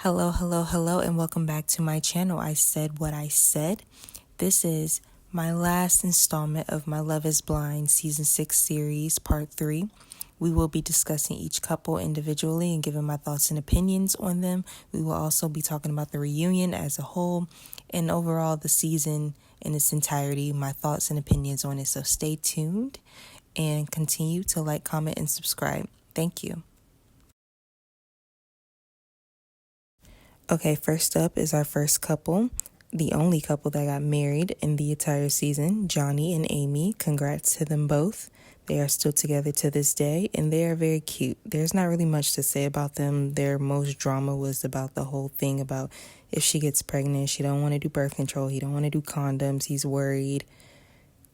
Hello, and welcome back to my channel. I said what I said. This is my last installment of my Love is Blind Season 6 series, Part 3. We will be discussing each couple individually and giving my thoughts and opinions on them. We will also be talking about the reunion as a whole and overall the season in its entirety, my thoughts and opinions on it. So stay tuned and continue to like, comment, and subscribe. Thank you. Okay, first up is our first couple, the only couple that got married in the entire season, Johnny and Amy. Congrats to them both. They are still together to this day, and they are very cute. There's not really much to say about them. Their most drama was about the whole thing about if she gets pregnant, she don't want to do birth control. He don't want to do condoms. He's worried.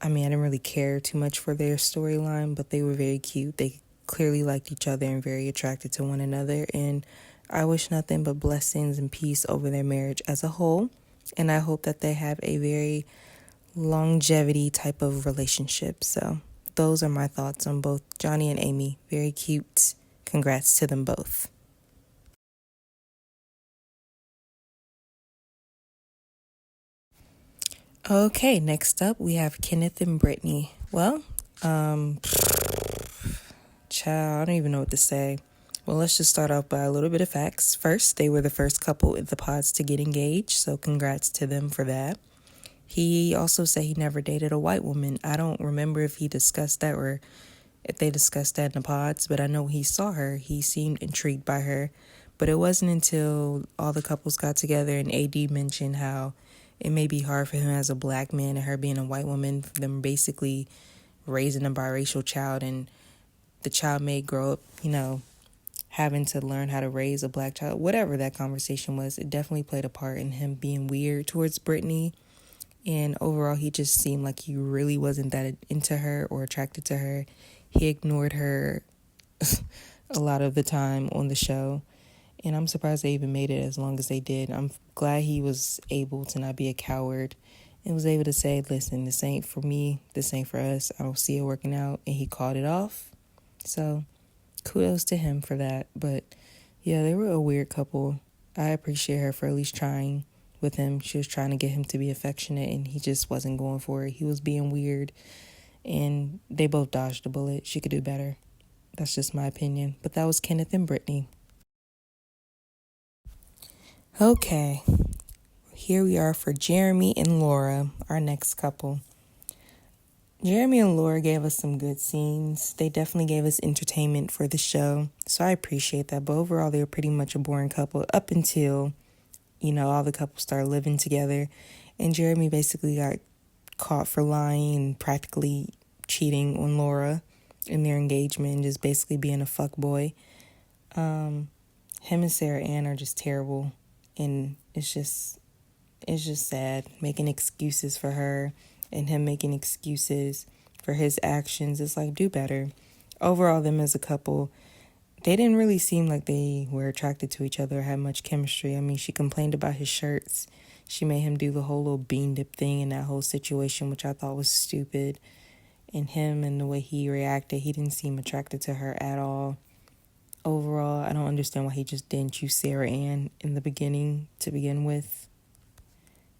I mean, I didn't really care too much for their storyline, but they were very cute. They clearly liked each other and very attracted to one another, and I wish nothing but blessings and peace over their marriage as a whole, and I hope that they have a very longevity type of relationship. So those are my thoughts on both Johnny and Amy. Very cute. Congrats to them both. Okay, next up we have Kenneth and Brittany. Well, child, I don't even know what to say. Well, let's just start off by a little bit of facts. First, they were the first couple in the pods to get engaged, so congrats to them for that. He also said he never dated a white woman. I don't remember if he discussed that or if they discussed that in the pods, but I know he saw her. He seemed intrigued by her. But it wasn't until all the couples got together and AD mentioned how it may be hard for him as a black man and her being a white woman, for them basically raising a biracial child, and the child may grow up, having to learn how to raise a black child. Whatever that conversation was, it definitely played a part in him being weird towards Brittany. And overall, he just seemed like he really wasn't that into her or attracted to her. He ignored her a lot of the time on the show. And I'm surprised they even made it as long as they did. I'm glad he was able to not be a coward and was able to say, listen, this ain't for me. This ain't for us. I don't see it working out. And he called it off. So kudos to him for that. But yeah, they were a weird couple. I appreciate her for at least trying with him. She was trying to get him to be affectionate, and he just wasn't going for it. He was being weird, and they both dodged a bullet. She could do better. That's just my opinion. But that was Kenneth and Brittany. Okay, here we are for Jeremy and Laura, our next couple. Jeremy and Laura gave us some good scenes. They definitely gave us entertainment for the show, so I appreciate that. But overall, they were pretty much a boring couple up until, all the couples started living together. And Jeremy basically got caught for lying and practically cheating on Laura in their engagement and just basically being a fuckboy. Him and Sarah Ann are just terrible. And it's just sad, making excuses for her and him making excuses for his actions. It's like, do better. Overall, them as a couple, they didn't really seem like they were attracted to each other or had much chemistry. I mean, she complained about his shirts. She made him do the whole little bean dip thing in that whole situation, which I thought was stupid. And him and the way he reacted, he didn't seem attracted to her at all. Overall, I don't understand why he just didn't choose Sarah Ann in the beginning to begin with.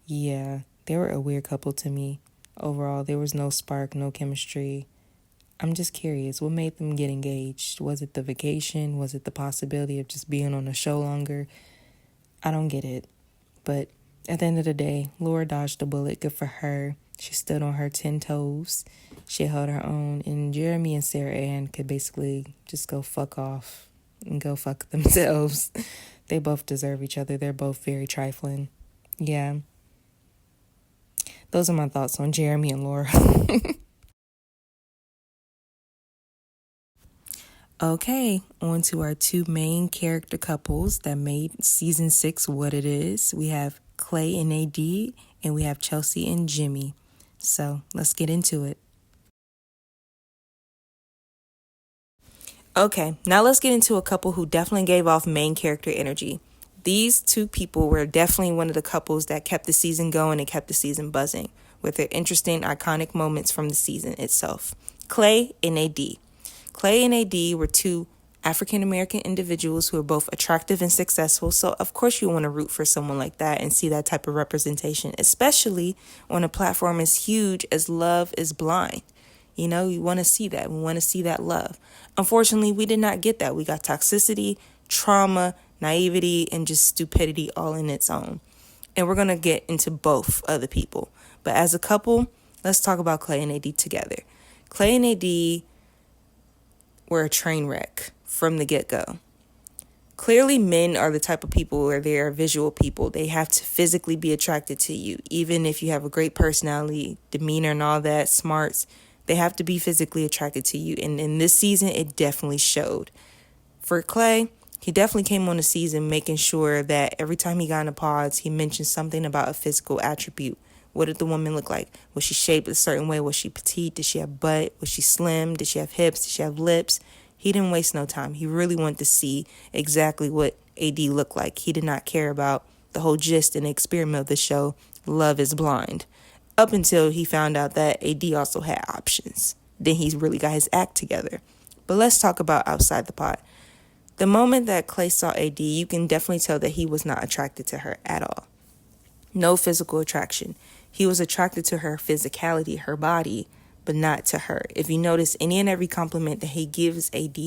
Yeah, they were a weird couple to me. Overall, there was no spark, no chemistry. I'm just curious, what made them get engaged? Was it the vacation? Was it the possibility of just being on the show longer? I don't get it. But at the end of the day, Laura dodged a bullet. Good for her. She stood on her 10 toes. She held her own. And Jeremy and Sarah Ann could basically just go fuck off and go fuck themselves. They both deserve each other. They're both very trifling. Yeah. Those are my thoughts on Jeremy and Laura. Okay, on to our two main character couples that made season 6 what it is. We have Clay and AD, and we have Chelsea and Jimmy. So let's get into it. Okay, now let's get into a couple who definitely gave off main character energy. These two people were definitely one of the couples that kept the season going and kept the season buzzing with their interesting, iconic moments from the season itself. Clay and AD. Clay and AD were two African American individuals who are both attractive and successful. So, of course, you want to root for someone like that and see that type of representation, especially on a platform as huge as Love is Blind. You know, you want to see that. We want to see that love. Unfortunately, we did not get that. We got toxicity, trauma, naivety, and just stupidity all in its own. And we're going to get into both of the people. But as a couple, let's talk about Clay and AD together. Clay and AD were a train wreck from the get-go. Clearly, men are the type of people where they are visual people. They have to physically be attracted to you. Even if you have a great personality, demeanor, and all that, smarts, they have to be physically attracted to you. And in this season, it definitely showed. For Clay, he definitely came on the season making sure that every time he got in the pods, he mentioned something about a physical attribute. What did the woman look like? Was she shaped a certain way? Was she petite? Did she have butt? Was she slim? Did she have hips? Did she have lips? He didn't waste no time. He really wanted to see exactly what AD looked like. He did not care about the whole gist and experiment of the show, Love is Blind, up until he found out that AD also had options. Then he really got his act together. But let's talk about outside the pod. The moment that Clay saw AD, you can definitely tell that he was not attracted to her at all. No physical attraction. He was attracted to her physicality, her body, but not to her. If you notice, any and every compliment that he gives AD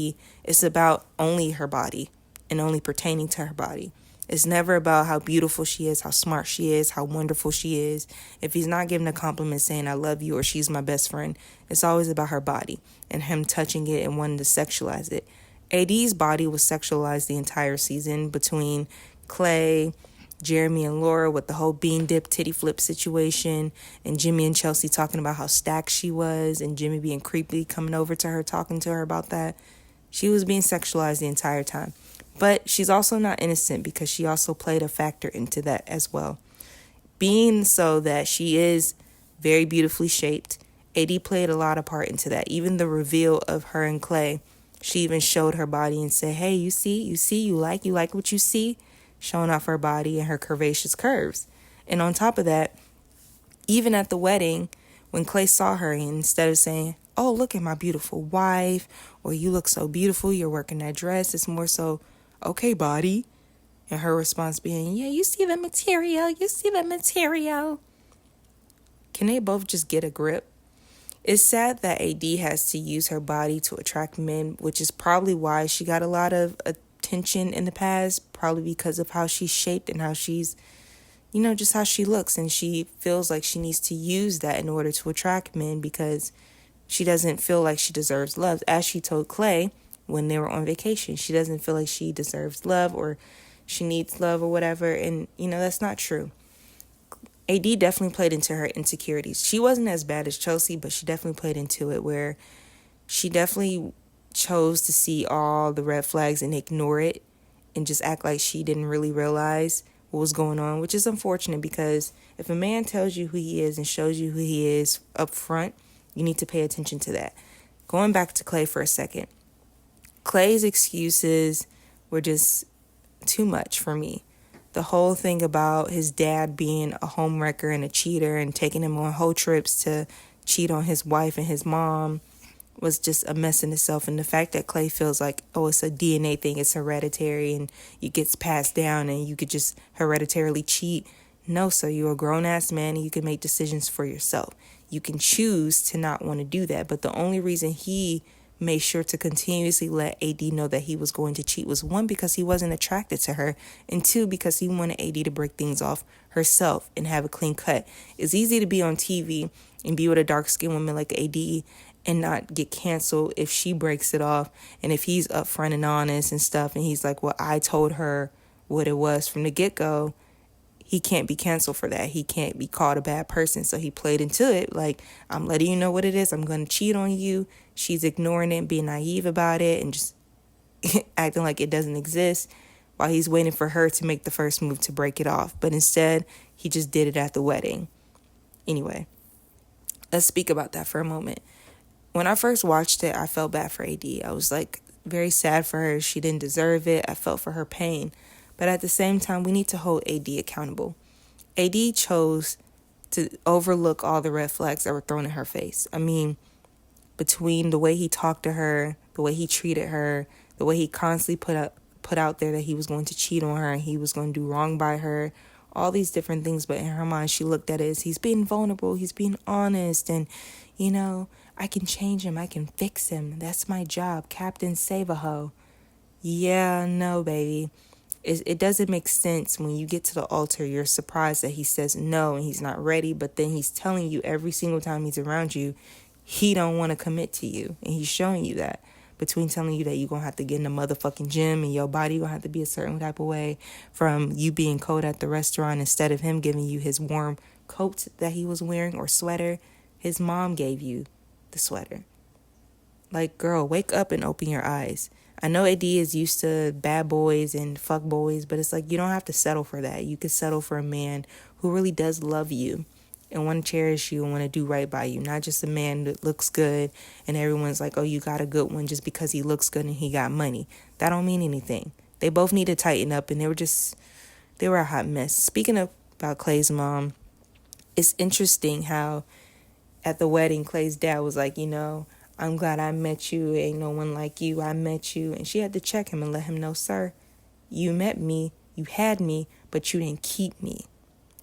is about only her body and only pertaining to her body. It's never about how beautiful she is, how smart she is, how wonderful she is. If he's not giving a compliment saying, I love you, or she's my best friend, it's always about her body and him touching it and wanting to sexualize it. AD's body was sexualized the entire season between Clay, Jeremy, and Laura with the whole bean dip titty flip situation, and Jimmy and Chelsea talking about how stacked she was, and Jimmy being creepy coming over to her, talking to her about that. She was being sexualized the entire time. But she's also not innocent because she also played a factor into that as well. Being so that she is very beautifully shaped, AD played a lot of part into that. Even the reveal of her and Clay, she even showed her body and said, hey, you like what you see? Showing off her body and her curvaceous curves. And on top of that, even at the wedding, when Clay saw her, instead of saying, oh, look at my beautiful wife, or you look so beautiful, you're working that dress, it's more so, okay, body. And her response being, yeah, you see the material. Can they both just get a grip? It's sad that AD has to use her body to attract men, which is probably why she got a lot of attention in the past, probably because of how she's shaped and how she's, just how she looks. And she feels like she needs to use that in order to attract men because she doesn't feel like she deserves love. As she told Clay when they were on vacation, she doesn't feel like she deserves love or she needs love or whatever. And, that's not true. AD definitely played into her insecurities. She wasn't as bad as Chelsea, but she definitely played into it where she definitely chose to see all the red flags and ignore it and just act like she didn't really realize what was going on, which is unfortunate because if a man tells you who he is and shows you who he is up front, you need to pay attention to that. Going back to Clay for a second. Clay's excuses were just too much for me. The whole thing about his dad being a homewrecker and a cheater and taking him on whole trips to cheat on his wife and his mom was just a mess in itself. And the fact that Clay feels like, oh, it's a DNA thing, it's hereditary and it gets passed down and you could just hereditarily cheat. No, sir, you're a grown-ass man and you can make decisions for yourself. You can choose to not want to do that. But the only reason he made sure to continuously let AD know that he was going to cheat was one, because he wasn't attracted to her, and two, because he wanted AD to break things off herself and have a clean cut. It's easy to be on TV and be with a dark-skinned woman like AD and not get canceled if she breaks it off and if he's upfront and honest and stuff and he's like, well, I told her what it was from the get-go. He can't be canceled for that. He can't be called a bad person. So he played into it like, I'm letting you know what it is. I'm going to cheat on you. She's ignoring it, being naive about it, and just acting like it doesn't exist while he's waiting for her to make the first move to break it off. But instead, he just did it at the wedding. Anyway, let's speak about that for a moment. When I first watched it, I felt bad for AD. I was like very sad for her. She didn't deserve it. I felt for her pain. But at the same time, we need to hold AD accountable. AD chose to overlook all the red flags that were thrown in her face. I mean, between the way he talked to her, the way he treated her, the way he constantly put out there that he was going to cheat on her and he was going to do wrong by her, all these different things. But in her mind, she looked at it as he's being vulnerable, he's being honest, and, I can change him, I can fix him. That's my job, Captain Save-A-Ho. Yeah, no, baby. It doesn't make sense when you get to the altar. You're surprised that he says no and he's not ready, but then he's telling you every single time he's around you, he don't want to commit to you. And he's showing you that. Between telling you that you're going to have to get in the motherfucking gym and your body going to have to be a certain type of way, from you being cold at the restaurant, instead of him giving you his warm coat that he was wearing or sweater, his mom gave you the sweater. Like, girl, wake up and open your eyes. I know AD is used to bad boys and fuck boys, but it's like you don't have to settle for that. You could settle for a man who really does love you and want to cherish you and want to do right by you. Not just a man that looks good and everyone's like, oh, you got a good one just because he looks good and he got money. That don't mean anything. They both need to tighten up, and they were a hot mess. Speaking about Clay's mom, it's interesting how at the wedding, Clay's dad was like, I'm glad I met you. Ain't no one like you. I met you. And she had to check him and let him know, sir, you met me, you had me, but you didn't keep me.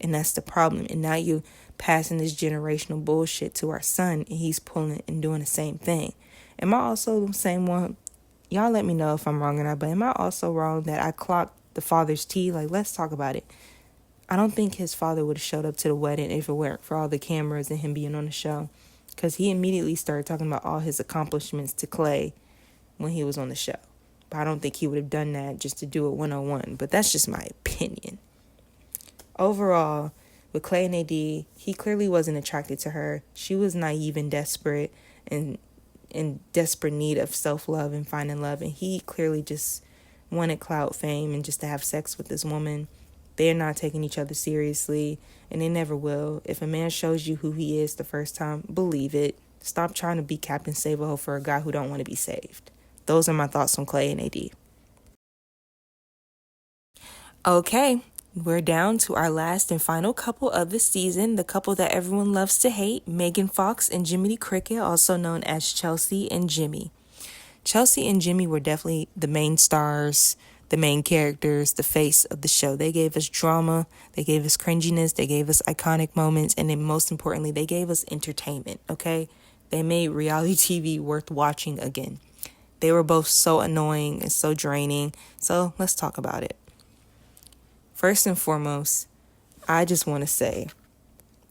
And that's the problem. And now you passing this generational bullshit to our son, and he's pulling and doing the same thing. Am I also the same one? Y'all let me know if I'm wrong or not, but am I also wrong that I clocked the father's tea? Like, let's talk about it. I don't think his father would have showed up to the wedding if it weren't for all the cameras and him being on the show. Because he immediately started talking about all his accomplishments to Clay when he was on the show. But I don't think he would have done that just to do it one-on-one. But that's just my opinion. Overall, with Clay and AD, he clearly wasn't attracted to her. She was naive and desperate and in desperate need of self-love and finding love. And he clearly just wanted clout, fame, and just to have sex with this woman. They're not taking each other seriously, and they never will. If a man shows you who he is the first time, believe it. Stop trying to be Captain Save-A-Ho for a guy who don't want to be saved. Those are my thoughts on Clay and AD. Okay, we're down to our last and final couple of the season, the couple that everyone loves to hate, Megan Fox and Jiminy Cricket, also known as Chelsea and Jimmy. Chelsea and Jimmy were definitely the main stars, the main characters, the face of the show. They gave us drama, they gave us cringiness, they gave us iconic moments, and then most importantly, they gave us entertainment, okay? They made reality TV worth watching again. They were both so annoying and so draining, so let's talk about it. First and foremost, I just want to say,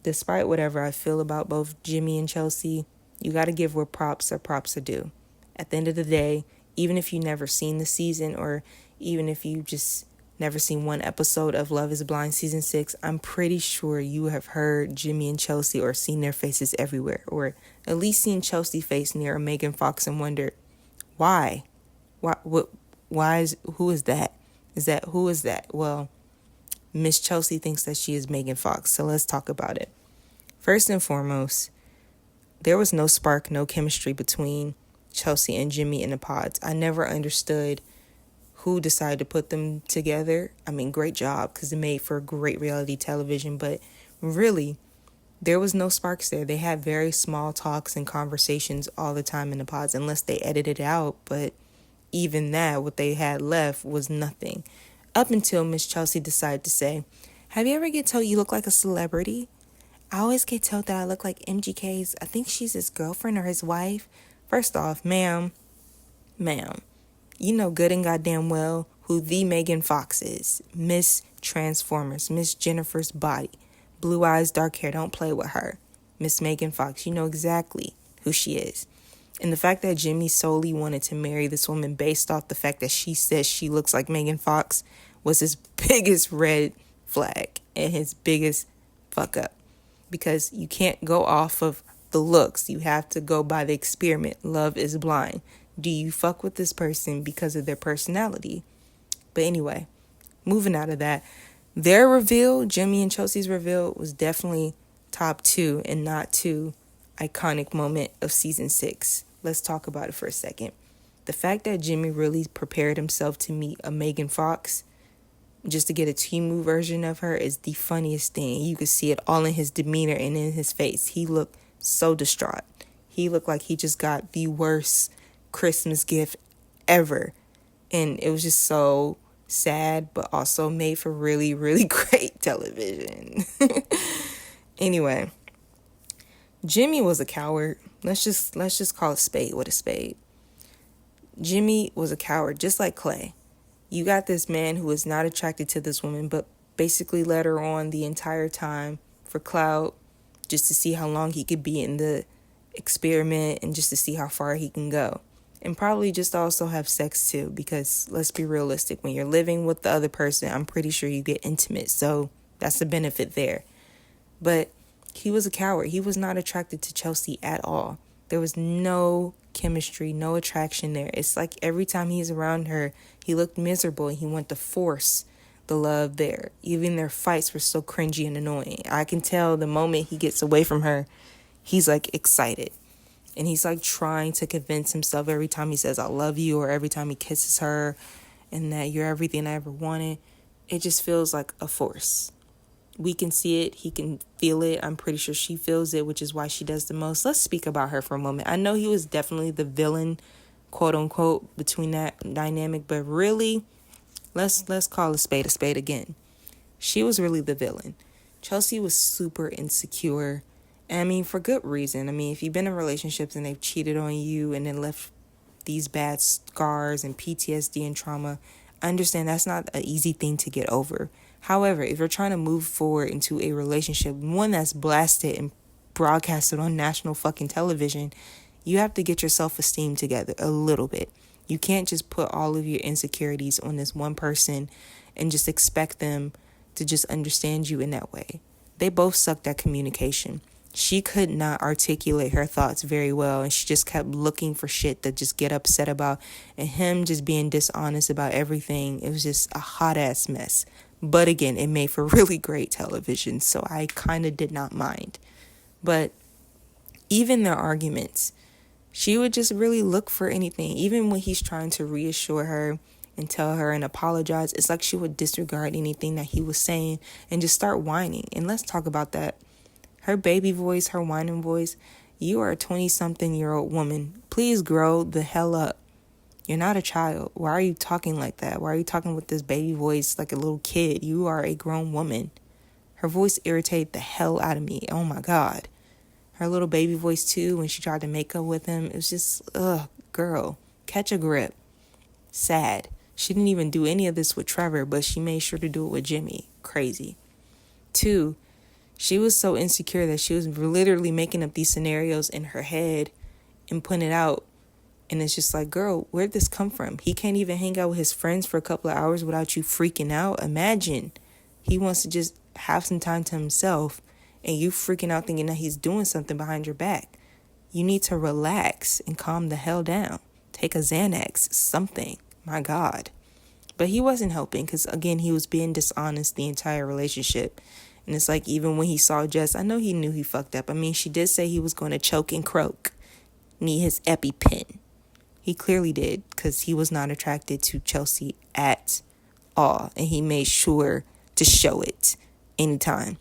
despite whatever I feel about both Jimmy and Chelsea, you got to give where props are due. At the end of the day, even if you never seen the season, or even if you just never seen one episode of Love is Blind Season 6, I'm pretty sure you have heard Jimmy and Chelsea or seen their faces everywhere, or at least seen Chelsea's face near a Megan Fox and wondered, why? Who is that? Who is that? Well, Miss Chelsea thinks that she is Megan Fox, so let's talk about it. First and foremost, there was no spark, no chemistry between Chelsea and Jimmy in the pods. I never understood who decided to put them together. I mean, great job, because it made for great reality television, but really, there was no sparks there. They had very small talks and conversations all the time in the pods, unless they edited it out, but even that, what they had left was nothing. Up until Miss Chelsea decided to say, have you ever get told you look like a celebrity? I always get told that I look like MGK's, I think she's his girlfriend or his wife. First off, ma'am, you know good and goddamn well who the Megan Fox is. Miss Transformers, Miss Jennifer's Body. Blue eyes, dark hair, don't play with her. Miss Megan Fox, you know exactly who she is. And the fact that Jimmy solely wanted to marry this woman based off the fact that she says she looks like Megan Fox was his biggest red flag and his biggest fuck up. Because you can't go off of the looks. You have to go by the experiment. Love is blind. Do you fuck with this person because of their personality? But anyway, moving out of that, their reveal, Jimmy and Chelsea's reveal, was definitely top 2 and not 2 iconic moment of season 6. Let's talk about it for a second. The fact that Jimmy really prepared himself to meet a Megan Fox just to get a Temu version of her is the funniest thing. You could see it all in his demeanor and in his face. He looked so distraught. He looked like he just got the worst Christmas gift ever. And it was just so sad, but also made for really, really great television. Anyway, Jimmy was a coward. Let's just call a spade what a spade. Jimmy was a coward, just like Clay. You got this man who is not attracted to this woman, but basically led her on the entire time for clout, just to see how long he could be in the experiment and just to see how far he can go. And probably just also have sex too, because let's be realistic, when you're living with the other person, I'm pretty sure you get intimate, so that's the benefit there. But he was a coward. He was not attracted to Chelsea at all. There was no chemistry, no attraction there. It's like every time he's around her, he looked miserable and he wanted to force the love there. Even their fights were so cringy and annoying. I can tell the moment he gets away from her, he's like excited. And he's like trying to convince himself every time he says, I love you, or every time he kisses her, and that you're everything I ever wanted. It just feels like a force. We can see it. He can feel it. I'm pretty sure she feels it, which is why she does the most. Let's speak about her for a moment. I know he was definitely the villain, quote unquote, between that dynamic, but really, let's call a spade again. She was really the villain. Chelsea was super insecure. I mean, for good reason. I mean, if you've been in relationships and they've cheated on you and then left these bad scars and PTSD and trauma, I understand that's not an easy thing to get over. However, if you're trying to move forward into a relationship, one that's blasted and broadcasted on national fucking television, you have to get your self-esteem together a little bit. You can't just put all of your insecurities on this one person and just expect them to just understand you in that way. They both sucked at communication. She could not articulate her thoughts very well, and she just kept looking for shit to just get upset about, and him just being dishonest about everything. It was just a hot ass mess. But again, it made for really great television, so I kind of did not mind. But even their arguments, she would just really look for anything. Even when he's trying to reassure her and tell her and apologize, it's like she would disregard anything that he was saying and just start whining. And let's talk about that. Her baby voice, her whining voice. You are a 20-something-year-old woman. Please grow the hell up. You're not a child. Why are you talking like that? Why are you talking with this baby voice like a little kid? You are a grown woman. Her voice irritated the hell out of me. Oh my God. Her little baby voice too, when she tried to make up with him. It was just, girl, catch a grip. Sad. She didn't even do any of this with Trevor, but she made sure to do it with Jimmy. Crazy. 2, she was so insecure that she was literally making up these scenarios in her head and putting it out. And it's just like, girl, where'd this come from? He can't even hang out with his friends for a couple of hours without you freaking out. Imagine he wants to just have some time to himself and you freaking out thinking that he's doing something behind your back. You need to relax and calm the hell down. Take a Xanax, something. My God. But he wasn't helping because, again, he was being dishonest the entire relationship. And it's like, even when he saw Jess, I know he knew he fucked up. I mean, she did say he was going to choke and croak. Need his EpiPen. He clearly did, because he was not attracted to Chelsea at all. And he made sure to show it anytime.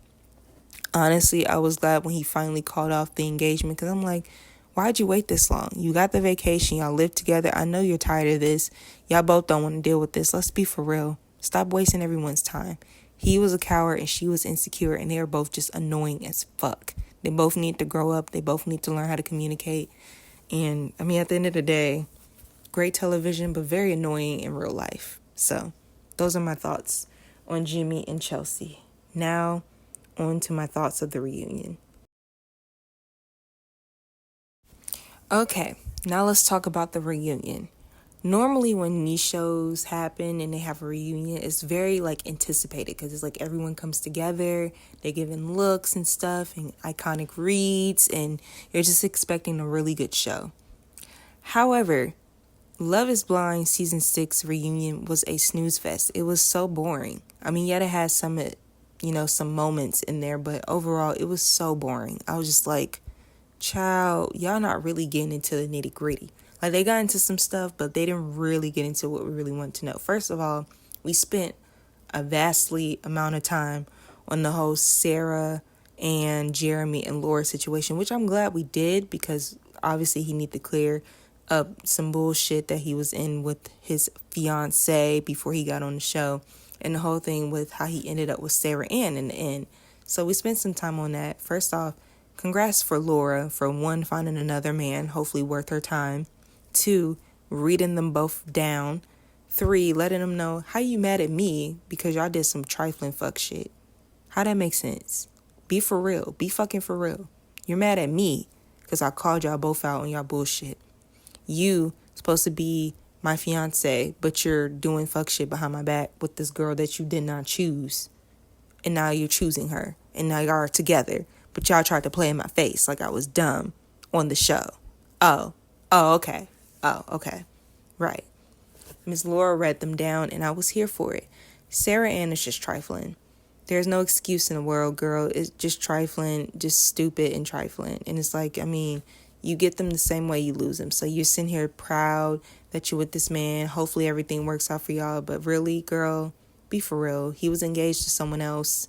Honestly, I was glad when he finally called off the engagement, because I'm like, why'd you wait this long? You got the vacation. Y'all live together. I know you're tired of this. Y'all both don't want to deal with this. Let's be for real. Stop wasting everyone's time. He was a coward and she was insecure, and they were both just annoying as fuck. They both need to grow up. They both need to learn how to communicate. And I mean, at the end of the day, great television, but very annoying in real life. So those are my thoughts on Jimmy and Chelsea. Now, on to my thoughts of the reunion. Okay, now let's talk about the reunion. Normally when these shows happen and they have a reunion, it's very like anticipated, because it's like everyone comes together, they're giving looks and stuff and iconic reads, and you're just expecting a really good show. However, Love is Blind season 6 reunion was a snooze fest. It was so boring. I mean, yet it had some moments in there, but overall it was so boring. I was just like, child, y'all not really getting into the nitty gritty. Like, they got into some stuff, but they didn't really get into what we really wanted to know. First of all, we spent a vastly amount of time on the whole Sarah and Jeremy and Laura situation, which I'm glad we did, because Obviously, he need to clear up some bullshit that he was in with his fiance before he got on the show. And the whole thing with how he ended up with Sarah Ann in the end. So we spent some time on that. First off, congrats for Laura for 1, finding another man, hopefully worth her time. 2, reading them both down. 3, letting them know how you mad at me because y'all did some trifling fuck shit. How that make sense? Be for real. Be fucking for real. You're mad at me because I called y'all both out on y'all bullshit. You supposed to be my fiance, but you're doing fuck shit behind my back with this girl that you did not choose. And now you're choosing her. And now y'all are together. But y'all tried to play in my face like I was dumb on the show. Oh, okay. Right. Miss Laura read them down and I was here for it. Sarah Ann is just trifling. There's no excuse in the world, girl. It's just trifling, just stupid and trifling. And it's like, I mean, you get them the same way you lose them. So you're sitting here proud that you're with this man. Hopefully everything works out for y'all. But really, girl, be for real. He was engaged to someone else.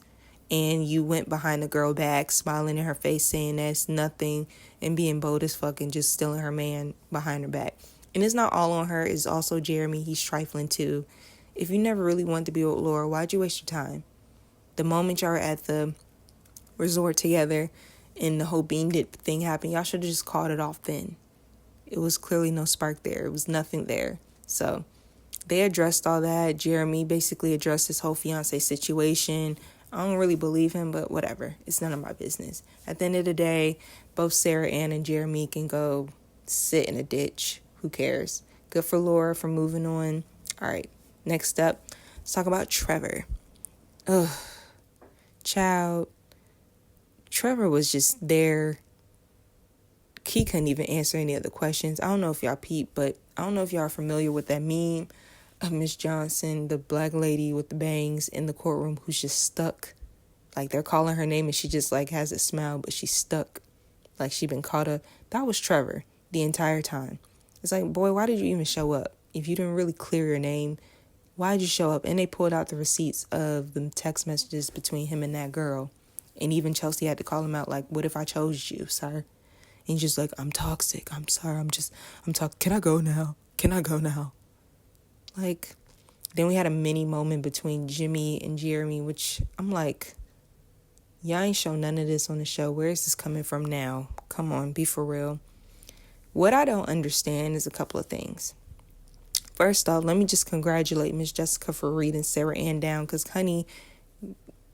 And you went behind the girl back, smiling in her face, saying that's nothing. And being bold as fuck and just stealing her man behind her back. And it's not all on her. It's also Jeremy. He's trifling too. If you never really wanted to be with Laura, why'd you waste your time? The moment y'all were at the resort together and the whole beam dip thing happened, y'all should have just called it off then. It was clearly no spark there. It was nothing there. So they addressed all that. Jeremy basically addressed his whole fiance situation. I don't really believe him, but whatever. It's none of my business. At the end of the day, both Sarah Ann and Jeremy can go sit in a ditch. Who cares? Good for Laura for moving on. All right, next up, let's talk about Trevor. Ugh. Child, Trevor was just there. He couldn't even answer any of the questions. I don't know if y'all peep, but I don't know if y'all are familiar with that meme of Miss Johnson, the black lady with the bangs in the courtroom who's just stuck. Like they're calling her name and she just like has a smile, but she's stuck. Like she been caught up. That was Trevor the entire time. It's like, boy, why did you even show up? If you didn't really clear your name, why did you show up? And they pulled out the receipts of the text messages between him and that girl. And even Chelsea had to call him out like, what if I chose you, sir? And he's just like, I'm toxic. I'm sorry. I'm talking. Can I go now? Like, then we had a mini moment between Jimmy and Jeremy, which I'm like, y'all ain't show none of this on the show. Where is this coming from now? Come on, be for real. What I don't understand is a couple of things. First off, let me just congratulate Miss Jessica for reading Sarah Ann down. Because, honey,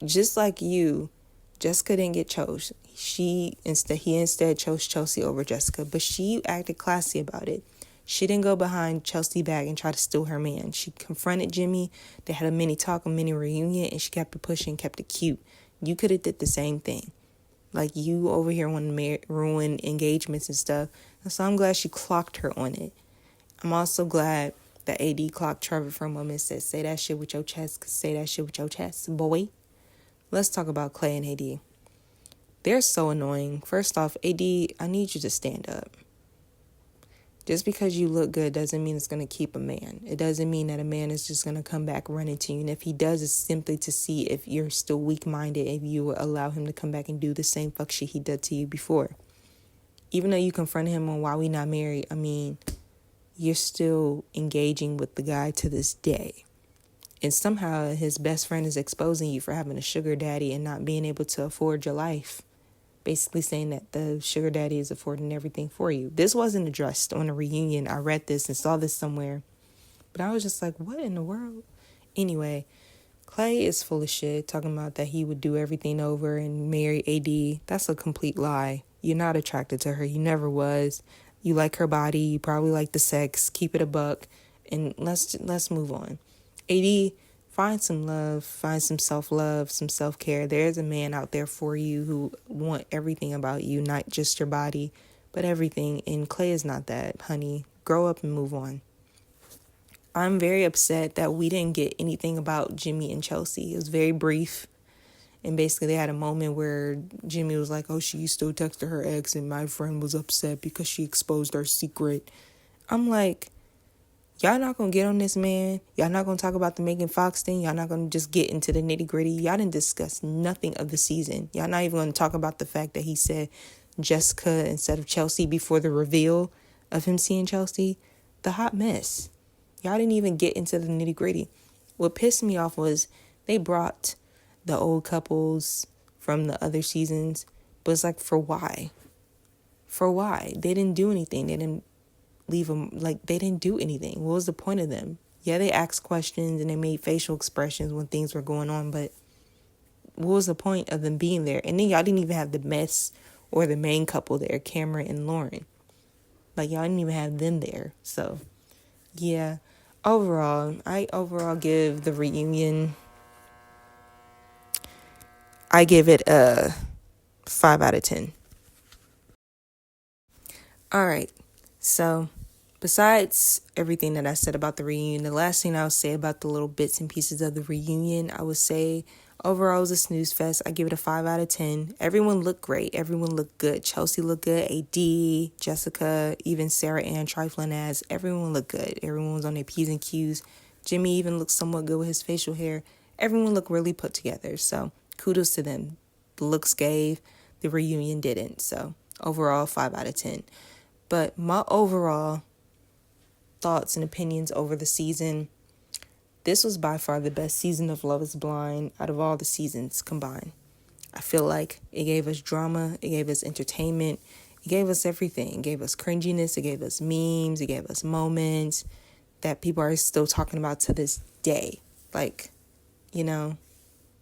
just like you, Jessica didn't get chose. He instead chose Chelsea over Jessica. But she acted classy about it. She didn't go behind Chelsea back and try to steal her man. She confronted Jimmy. They had a mini talk, a mini reunion. And she kept it pushing, kept it cute. You could have did the same thing. Like, you over here want to ruin engagements and stuff. And so I'm glad she clocked her on it. I'm also glad that AD clocked Trevor for a moment and said, say that shit with your chest, say that shit with your chest, boy. Let's talk about Clay and AD. They're so annoying. First off, AD, I need you to stand up. Just because you look good doesn't mean it's going to keep a man. It doesn't mean that a man is just going to come back running to you. And if he does, it's simply to see if you're still weak-minded, if you will allow him to come back and do the same fuck shit he did to you before. Even though you confronted him on why we not married, I mean, you're still engaging with the guy to this day. And somehow his best friend is exposing you for having a sugar daddy and not being able to afford your life. Basically saying that the sugar daddy is affording everything for you. This wasn't addressed on a reunion. I read this and saw this somewhere. But I was just like, what in the world? Anyway, Clay is full of shit, talking about that he would do everything over and marry AD. That's a complete lie. You're not attracted to her. You never was. You like her body. You probably like the sex. Keep it a buck. And let's move on. AD, find some love, find some self-love, some self-care. There's a man out there for you who want everything about you, not just your body, but everything. And Clay is not that, honey. Grow up and move on. I'm very upset that we didn't get anything about Jimmy and Chelsea. It was very brief. And basically they had a moment where Jimmy was like, oh, she still texted her ex and my friend was upset because she exposed our secret. I'm like, y'all not going to get on this man. Y'all not going to talk about the Megan Fox thing. Y'all not going to just get into the nitty gritty. Y'all didn't discuss nothing of the season. Y'all not even going to talk about the fact that he said Jessica instead of Chelsea before the reveal of him seeing Chelsea. The hot mess. Y'all didn't even get into the nitty gritty. What pissed me off was they brought the old couples from the other seasons, but it's like, for why? For why? They didn't do anything. They didn't leave them, like, they didn't do anything. What was the point of them? Yeah, they asked questions and they made facial expressions when things were going on, but what was the point of them being there? And then y'all didn't even have the mess or the main couple there, Cameron and Lauren. Like, y'all didn't even have them there. So, yeah. I overall give the reunion, I give it a 5 out of 10. All right. So, besides everything that I said about the reunion, the last thing I would say about the little bits and pieces of the reunion, I would say overall it was a snooze fest. I give it a 5 out of 10. Everyone looked great. Everyone looked good. Chelsea looked good. AD, Jessica, even Sarah Ann trifling as, everyone looked good. Everyone was on their P's and Q's. Jimmy even looked somewhat good with his facial hair. Everyone looked really put together. So kudos to them. The looks gave, the reunion didn't. So overall, 5 out of 10. But my overall thoughts and opinions over the season, this was by far the best season of Love is Blind out of all the seasons combined. I feel like it gave us drama, it gave us entertainment, it gave us everything. It gave us cringiness, it gave us memes, it gave us moments that people are still talking about to this day. Like,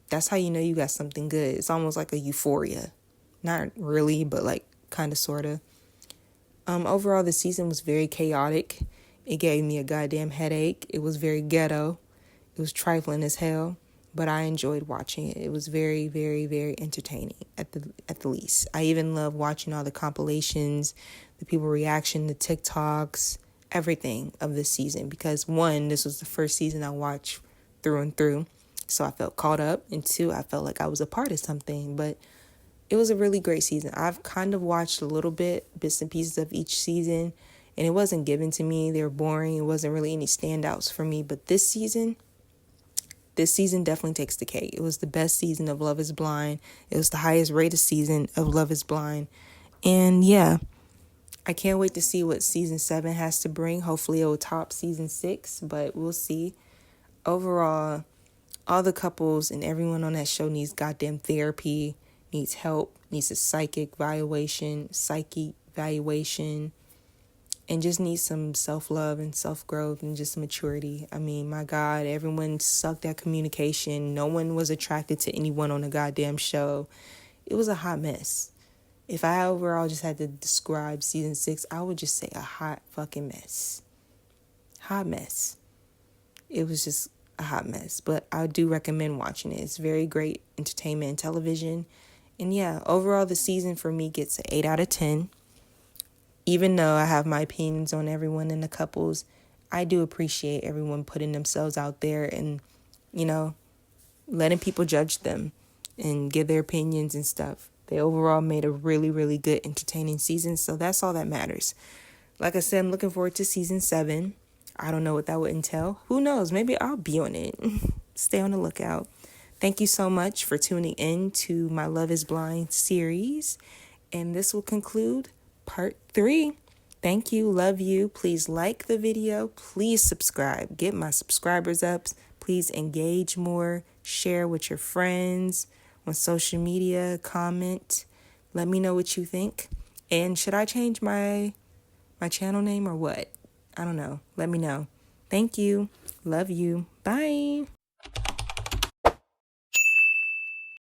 that's how you know you got something good. It's almost like a euphoria. Not really, but like kind of, sort of. Overall, the season was very chaotic. It gave me a goddamn headache. It was very ghetto. It was trifling as hell, but I enjoyed watching it. It was very, very, very entertaining at the least. I even love watching all the compilations, the people reaction, the TikToks, everything of this season, because one, this was the first season I watched through and through, so I felt caught up, and two, I felt like I was a part of something. But it was a really great season. I've kind of watched a little bits and pieces of each season, and it wasn't given to me. They were boring. It wasn't really any standouts for me. But this season definitely takes the cake. It was the best season of Love is Blind. It was the highest rated season of Love is Blind. And yeah, I can't wait to see what season 7 has to bring. Hopefully it will top season 6, but we'll see. Overall, all the couples and everyone on that show needs goddamn therapy, needs help, needs a psychic evaluation, and just needs some self-love and self-growth and just maturity. I mean, my God, everyone sucked at communication. No one was attracted to anyone on the goddamn show. It was a hot mess. If I overall just had to describe season 6, I would just say a hot fucking mess. Hot mess. It was just a hot mess. But I do recommend watching it. It's very great entertainment and television. And yeah, overall the season for me gets an 8 out of 10. Even though I have my opinions on everyone in the couples, I do appreciate everyone putting themselves out there and, letting people judge them and give their opinions and stuff. They overall made a really, really good, entertaining season, so that's all that matters. Like I said, I'm looking forward to season 7. I don't know what that would entail. Who knows? Maybe I'll be on it. Stay on the lookout. Thank you so much for tuning in to my Love is Blind series. And this will conclude part 3. Thank you. Love you. Please like the video. Please subscribe. Get my subscribers up. Please engage more. Share with your friends on social media. Comment. Let me know what you think. And should I change my channel name or what? I don't know. Let me know. Thank you. Love you. Bye.